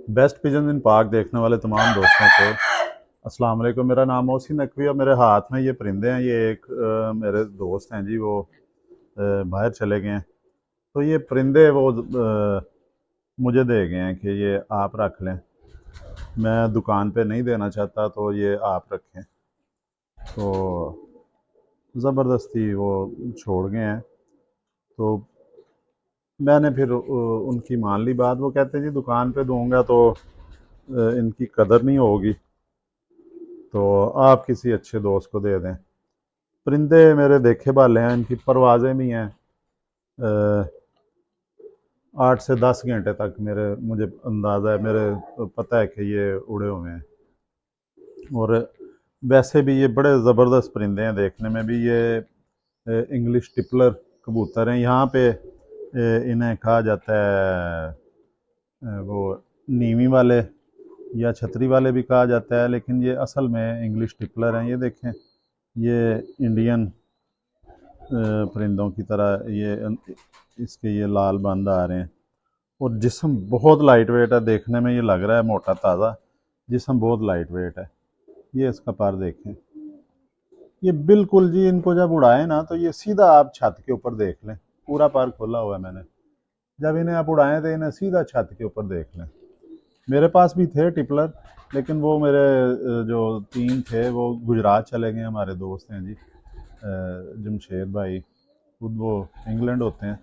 Best pigeon इन park देखने वाले तमाम दोस्तों को अस्सलाम वालेकुम। मेरा नाम मोहसिन नकवी और मेरे हाथ में ये परिंदे हैं। ये एक मेरे दोस्त हैं जी, वो बाहर चले गए हैं। तो ये परिंदे वो मुझे दे गए हैं कि ये आप रख लें। मैं दुकान पे नहीं देना चाहता, तो ये आप रखें। तो ज़बरदस्ती वो छोड़ गए हैं। तो मैंने फिर उनकी मान ली बात। वो कहते हैं जी दुकान पे दूंगा तो इनकी कदर नहीं होगी, तो आप किसी अच्छे दोस्त को दे दें। परिंदे मेरे देखे भाले हैं, इनकी परवाज़ें भी हैं। 8 से 10 घंटे तक मुझे अंदाज़ा है, मेरे पता है कि ये उड़े हुए हैं। और वैसे भी ये बड़े ज़बरदस्त परिंदे हैं देखने में भी। ये इंग्लिश टिपलर कबूतर हैं। यहाँ पे इन्हें कहा जाता है वो नीवी वाले या छतरी वाले भी कहा जाता है, लेकिन ये असल में इंग्लिश टिपलर हैं। ये देखें, ये इंडियन परिंदों की तरह इसके ये लाल बांद आ रहे हैं। और जिस्म बहुत लाइट वेट है, देखने में ये लग रहा है मोटा ताज़ा, जिस्म बहुत लाइट वेट है। ये इसका पर देखें, ये बिल्कुल जी, इनको जब उड़ाए ना तो ये सीधा आप छत के ऊपर देख लें। पूरा पर खोला हुआ है मैंने। जब इन्हें आप उड़ाएं तो इन्हें सीधा छत के ऊपर देख लें। मेरे पास भी थे टिपलर, लेकिन वो मेरे जो 3 थे वो गुजरात चले गए। हमारे दोस्त हैं जी, जमशेद भाई, खुद वो इंग्लैंड होते हैं,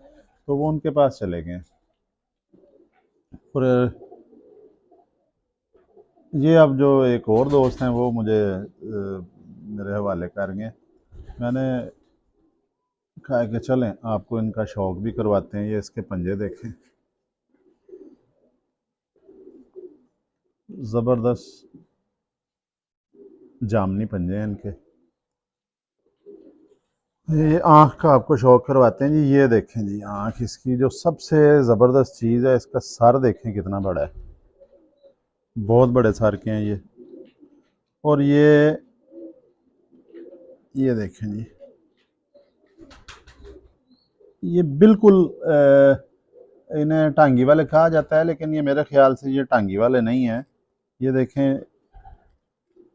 तो वो उनके पास चले गए। और ये अब जो एक और दोस्त हैं वो मुझे मेरे हवाले कर गए। मैंने कहा कि चलें आपको इनका शौक भी करवाते हैं। ये इसके पंजे देखें, ज़बरदस्त जामनी पंजे हैं इनके। ये आँख का आपको शौक करवाते हैं जी। ये देखें जी, आँख इसकी जो सबसे ज़बरदस्त चीज़ है, इसका सर देखें कितना बड़ा है। बहुत बड़े सर के हैं ये। और ये देखें जी, ये बिल्कुल इन्हें टांगी वाले कहा जाता है, लेकिन ये मेरे ख्याल से ये टांगी वाले नहीं है। ये देखें,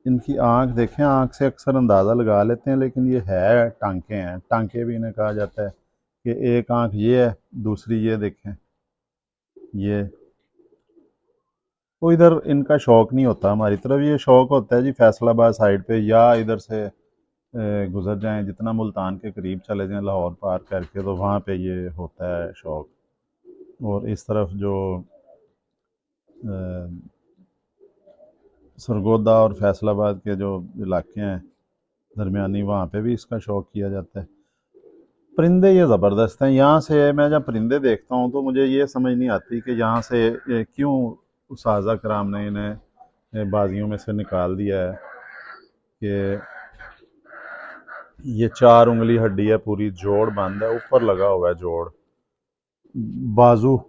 इनकी आँख देखें, आँख से अक्सर अंदाज़ा लगा लेते हैं, लेकिन ये है टांके हैं। टांके भी इन्हें कहा जाता है कि एक आँख ये है, दूसरी ये देखें। ये तो इधर इनका शौक नहीं होता हमारी तरफ। ये शौक होता है जी फैसलाबाद साइड पे, या इधर से गुजर जाएं, जितना मुल्तान के करीब चले जाएं लाहौर पार करके, तो वहाँ पे ये होता है शौक। और इस तरफ जो सरगोदा और फैसलाबाद के जो इलाके हैं दरमियानी, वहाँ पे भी इसका शौक किया जाता है। परिंदे ये ज़बरदस्त हैं। यहाँ से मैं जब परिंदे देखता हूँ तो मुझे ये समझ नहीं आती कि यहाँ से क्यों साजा कराम ने इन्हें बाजियों में से निकाल दिया है कि ये 4 उंगली हड्डी है, पूरी जोड़ बंद है, ऊपर लगा हुआ है जोड़, बाजू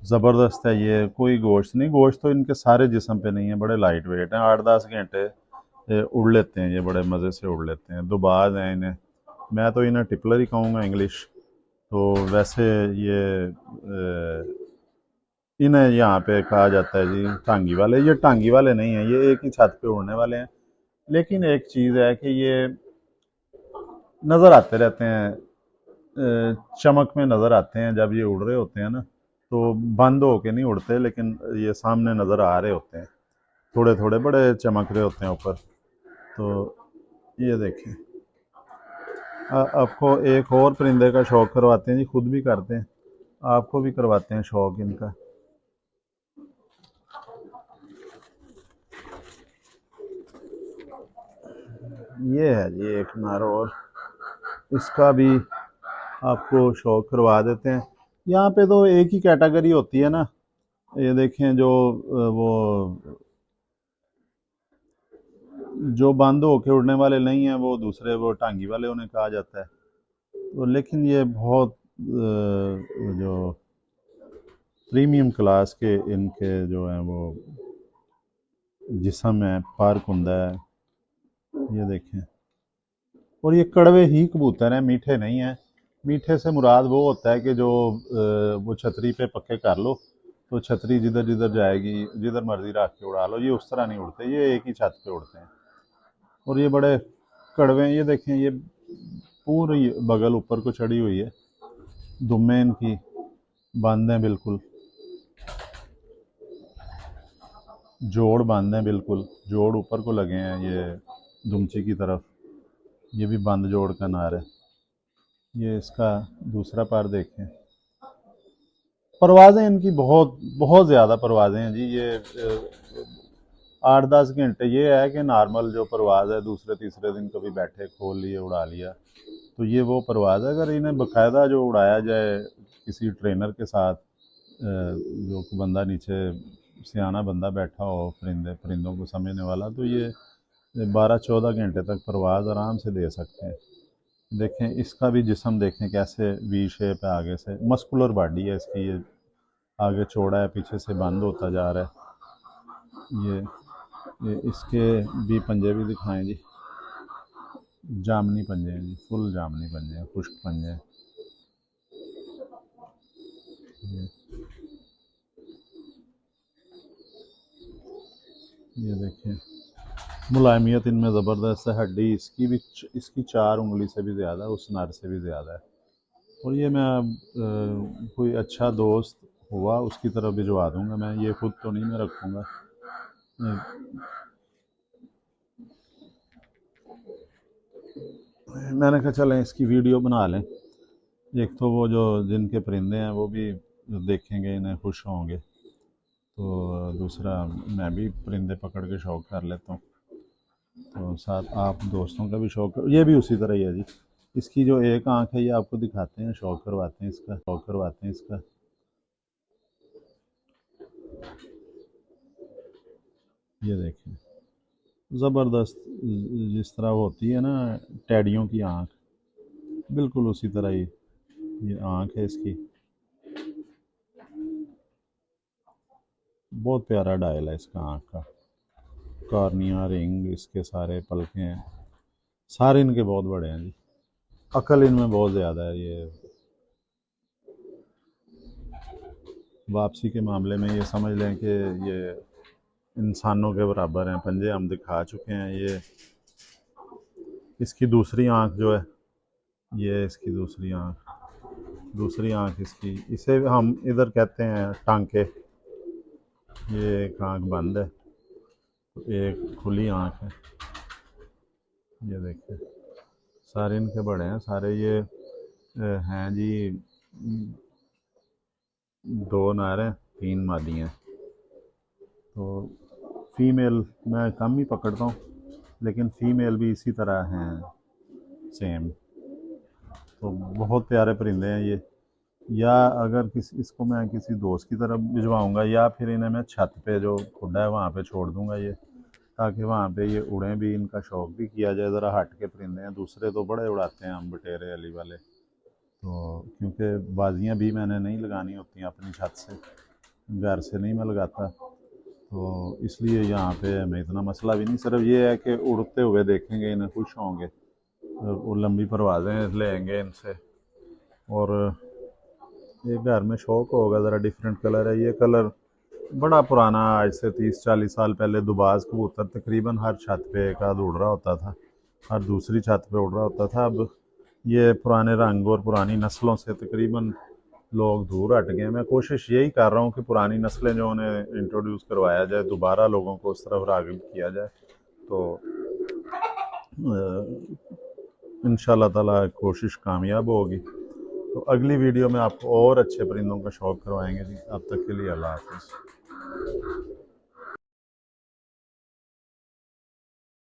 ज़बरदस्त है। ये कोई गोश्त नहीं, गोश्त तो इनके सारे जिस्म पे नहीं है, बड़े लाइट वेट हैं। 8-10 घंटे उड़ लेते हैं ये, बड़े मज़े से उड़ लेते हैं। दुबाज हैं इन्हें, मैं तो इन्हें टिपलर ही कहूँगा इंग्लिश। तो वैसे ये इन्हें यहाँ पे कहा जाता है जी टांगी वाले। ये टांगी वाले नहीं हैं, ये एक ही छत पे उड़ने वाले हैं। लेकिन एक चीज़ है कि ये नज़र आते रहते हैं, चमक में नज़र आते हैं जब ये उड़ रहे होते हैं ना, तो बंद होके नहीं उड़ते, लेकिन ये सामने नज़र आ रहे होते हैं, थोड़े थोड़े बड़े चमक रहे होते हैं ऊपर। तो ये देखें, आपको एक और परिंदे का शौक करवाते हैं जी, खुद भी करते हैं, आपको भी करवाते हैं शौक इनका। ये है जी एक नर, और इसका भी आपको शौक करवा देते हैं। यहाँ पे तो एक ही कैटेगरी होती है ना। ये देखें, जो बंद होके उड़ने वाले नहीं हैं, वो दूसरे, वो टांगी वाले उन्हें कहा जाता है। तो लेकिन ये बहुत जो प्रीमियम क्लास के इनके जो हैं वो जिस्म है, फार कुंदा है। ये देखें, और ये कड़वे ही कबूतर हैं, मीठे नहीं हैं। मीठे से मुराद वो होता है कि जो वो छतरी पे पक्के कर लो तो छतरी जिधर जिधर जाएगी, जिधर मर्जी रख के उड़ा लो, ये उस तरह नहीं उड़ते, ये एक ही छत पे उड़ते हैं। और ये बड़े कड़वे हैं, ये देखें, ये पूरी बगल ऊपर को चढ़ी हुई है, दुम्मे इनकी बंद हैं बिल्कुल, जोड़ बंद हैं बिल्कुल, जोड़ ऊपर को लगे हैं ये दुमची की तरफ, ये भी बंद जोड़ का नार है। ये इसका दूसरा पार देखें, परवाज़ें इनकी बहुत बहुत ज़्यादा परवाज़ें हैं जी। ये 8-10 घंटे, ये है कि नॉर्मल जो परवाज़ है दूसरे तीसरे दिन कभी बैठे खोल लिए उड़ा लिया, तो ये वो परवाज़ है। अगर इन्हें बाकायदा जो उड़ाया जाए किसी ट्रेनर के साथ, जो बंदा नीचे सियाना बंदा बैठा हो परिंदों को समझने वाला, तो ये 12-14 घंटे तक परवाज़ आराम से दे सकते हैं। देखें इसका भी जिस्म देखें कैसे वी शेप है, आगे से मस्कुलर बॉडी है इसकी, ये आगे चौड़ा है, पीछे से बंद होता जा रहा है। ये इसके भी पंजे भी दिखाएं जी, जामनी पंजे हैं जी, फुल जामनी पंजे हैं, खुश्क पंजे हैं। ये देखें, मुलायमियत इनमें ज़बरदस्त है, हड्डी इसकी भी, इसकी 4 उंगली से भी ज़्यादा, उस नर से भी ज़्यादा है। और ये मैं कोई अच्छा दोस्त हुआ उसकी तरफ भिजवा दूंगा, मैं ये खुद तो नहीं मैं रखूँगा। मैंने कहा चलें इसकी वीडियो बना लें, एक तो वो जो जिनके परिंदे हैं वो भी देखेंगे, इन्हें खुश होंगे, तो दूसरा मैं भी परिंदे पकड़ के शौक़ कर लेता हूँ, तो साथ आप दोस्तों का भी शौक़। ये भी उसी तरह ही है जी, इसकी जो एक आंख है ये आपको दिखाते हैं, शौक़ करवाते हैं इसका, शौक़ करवाते हैं इसका। ये देखें ज़बरदस्त, जिस तरह होती है ना टैडियों की आंख, बिल्कुल उसी तरह ही ये आंख है इसकी। बहुत प्यारा डायल है इसका आंख का, कॉर्निया रिंग इसके सारे पलके हैं, सारे इनके बहुत बड़े हैं जी, अकल इनमें बहुत ज़्यादा है। ये वापसी के मामले में ये समझ लें कि ये इंसानों के बराबर हैं, पंजे हम दिखा चुके हैं। ये इसकी दूसरी आंख जो है, ये इसकी दूसरी आंख इसकी, इसे हम इधर कहते हैं टांके। ये एक आंख बंद है, तो एक खुली आंख है। ये देखिए सारे इनके बड़े हैं सारे, ये हैं जी 2 नर हैं 3 मादी हैं। तो फीमेल मैं कम ही पकड़ता हूँ, लेकिन फ़ीमेल भी इसी तरह हैं सेम। तो बहुत प्यारे परिंदे हैं ये। या अगर इसको मैं किसी दोस्त की तरफ भिजवाऊँगा, या फिर इन्हें मैं छत पे जो खुड्डा है वहाँ पे छोड़ दूँगा ये, ताकि वहाँ पे ये उड़ें भी, इनका शौक़ भी किया जाए। ज़रा हट के परिंदे हैं, दूसरे तो बड़े उड़ाते हैं हम बटेरे अली वाले, तो क्योंकि बाजियाँ भी मैंने नहीं लगानी होती अपनी छत से, घर से नहीं मैं लगाता, तो इसलिए यहाँ पे हमें इतना मसला भी नहीं। सिर्फ ये है कि उड़ते हुए देखेंगे इन्हें खुश होंगे, वो लंबी परवाज़ें लेंगे इनसे, और ये घर में शौक़ होगा। ज़रा डिफरेंट कलर है, ये कलर बड़ा पुराना, आज से 30-40 साल पहले दुबाज कबूतर तकरीबन हर छत पे एक आध उड़ रहा होता था, हर दूसरी छत पे उड़ रहा होता था। अब ये पुराने रंग और पुरानी नस्लों से तकरीबन लोग दूर हट गए। मैं कोशिश यही कर रहा हूँ कि पुरानी नस्लें जो उन्हें इंट्रोड्यूस करवाया जाए, दोबारा लोगों को उस तरफ राग़िब किया जाए, तो इंशाअल्लाह ताला कोशिश कामयाब होगी। तो अगली वीडियो में आपको और अच्छे परिंदों का शौक़ करवाएंगे जी। अब तक के लिए अल्लाह हाफ़िज़।